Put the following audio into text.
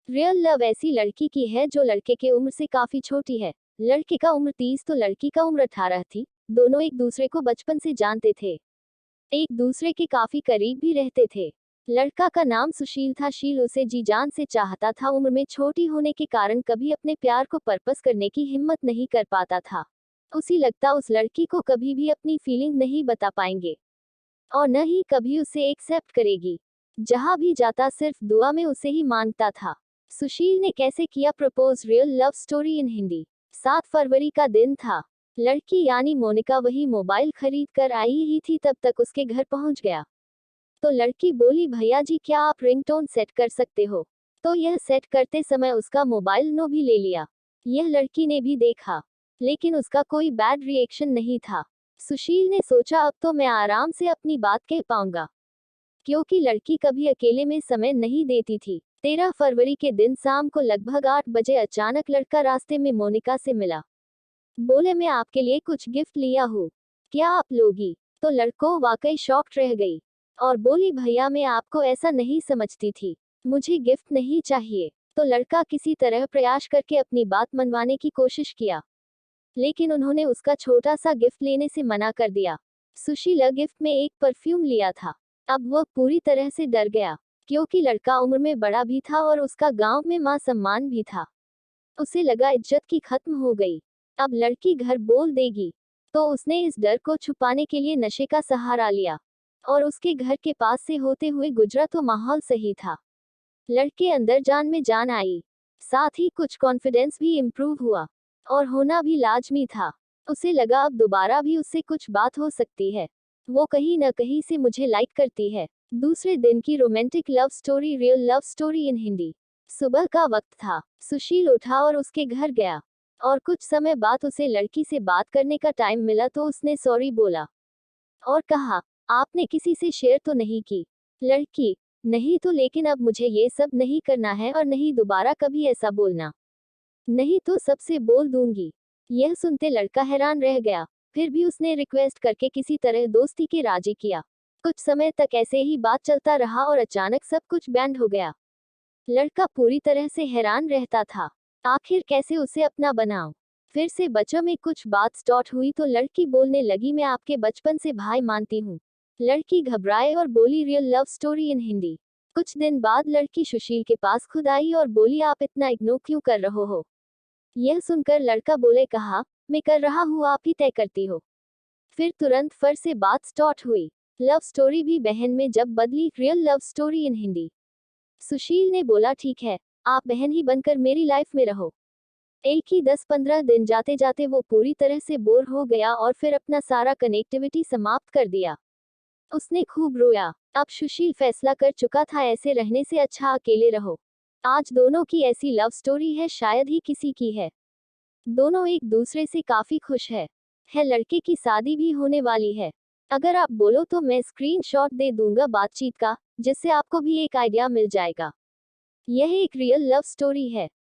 Real love ऐसी लड़की की है जो लड़के के उम्र से काफी छोटी है। लड़के का उम्र 30 तो लड़की का उम्र 18 थी। दोनों एक दूसरे को बचपन से जानते थे, एक दूसरे के काफी करीब भी रहते थे। लड़का का नाम सुशील था। शील उसे जी जान से चाहता था। उम्र में छोटी होने के कारण कभी अपने प्यार को पर्पस करने की हिम्मत नहीं कर पाता था। उसी लगता उस लड़की को कभी भी अपनी फीलिंग नहीं बता पाएंगे और न ही कभी उसे एक्सेप्ट करेगी। जहां भी जाता सिर्फ दुआ में उसे ही मांगता था। सुशील ने कैसे किया propose, real love story in Hindi. 7 फरवरी का दिन था। लड़की यानी मोनिका वही मोबाइल खरीद कर आई ही थी तब तक उसके घर पहुंच गया। तो लड़की बोली, भैया जी क्या आप रिंगटोन सेट कर सकते हो? तो यह सेट करते समय उसका मोबाइल नो भी ले लिया। यह लड़की ने भी देखा, लेकिन उसका कोई बैड रिएक्शन नहीं था। सुशील ने सोचा अब तो मैं आराम से अपनी बात कह पाऊंगा, क्योंकि लड़की कभी अकेले में समय नहीं देती थी। 13 फरवरी के दिन शाम को लगभग 8 बजे अचानक लड़का रास्ते में मोनिका से मिला। बोले, मैं आपके लिए कुछ गिफ्ट लिया हूँ, क्या आप लोगी? तो लड़को वाकई शॉक्ड रह गई और बोली, भैया मैं आपको ऐसा नहीं समझती थी, मुझे गिफ्ट नहीं चाहिए। तो लड़का किसी तरह प्रयास करके अपनी बात मनवाने की कोशिश किया, लेकिन उन्होंने उसका छोटा सा गिफ्ट लेने से मना कर दिया। सुशीला गिफ्ट में एक परफ्यूम लिया था। अब वह पूरी तरह से डर गया, क्योंकि लड़का उम्र में बड़ा भी था और उसका गांव में मान सम्मान भी था। उसे लगा इज्जत की खत्म हो गई, अब लड़की घर बोल देगी। तो उसने इस डर को छुपाने के लिए नशे का सहारा लिया और उसके घर के पास से होते हुए गुजरा तो माहौल सही था। लड़के अंदर जान में जान आई, साथ ही कुछ कॉन्फिडेंस भी इम्प्रूव हुआ और होना भी लाजमी था। उसे लगा अब दोबारा भी उससे कुछ बात हो सकती है, वो कहीं न कहीं से मुझे लाइक करती है। दूसरे दिन की romantic love story, real love story in Hindi. सुबह का वक्त था। सुशील उठा और उसके घर गया और कुछ समय बाद उसे लड़की से बात करने का टाइम मिला तो उसने सॉरी बोला और कहा, आपने किसी से शेयर तो नहीं की? लड़की, नहीं तो, लेकिन अब मुझे ये सब नहीं करना है और नहीं दोबारा कभी ऐसा बोलना, नहीं तो सबसे बोल दूंगी। यह सुनते लड़का हैरान रह गया, फिर भी उसने रिक्वेस्ट करके किसी तरह दोस्ती के राजी किया। कुछ समय तक ऐसे ही बात चलता रहा और अचानक सब कुछ बैंड हो गया। लड़का पूरी तरह से हैरान रहता था, आखिर कैसे उसे अपना बनाऊं। फिर से बच्चों में कुछ बात स्टार्ट हुई तो लड़की बोलने लगी, मैं आपके बचपन से भाई मानती हूँ। लड़की घबराए और बोली, real love story in Hindi. कुछ दिन बाद लड़की सुशील के पास खुद आई और बोली, आप इतना इग्नोर क्यों कर रहे हो? यह सुनकर लड़का बोले, कहा, मैं कर रहा हूँ, आप ही तय करती हो। फिर तुरंत फिर से बात स्टार्ट हुई। लव स्टोरी भी बहन में जब बदली, real love story in Hindi. Sushil ने बोला, ठीक है, आप बहन ही बनकर मेरी लाइफ में रहो। एक ही 10-15 दिन जाते जाते वो पूरी तरह से बोर हो गया और फिर अपना सारा कनेक्टिविटी समाप्त कर दिया। उसने खूब रोया। अब सुशील फैसला कर चुका था, ऐसे रहने से अच्छा अकेले रहो। आज दोनों की ऐसी लव स्टोरी है, शायद ही किसी की है। दोनों एक दूसरे से काफी खुश है लड़के की शादी भी होने वाली है। अगर आप बोलो तो मैं स्क्रीनशॉट दे दूंगा बातचीत का, जिससे आपको भी एक आइडिया मिल जाएगा। यह एक रियल लव स्टोरी है।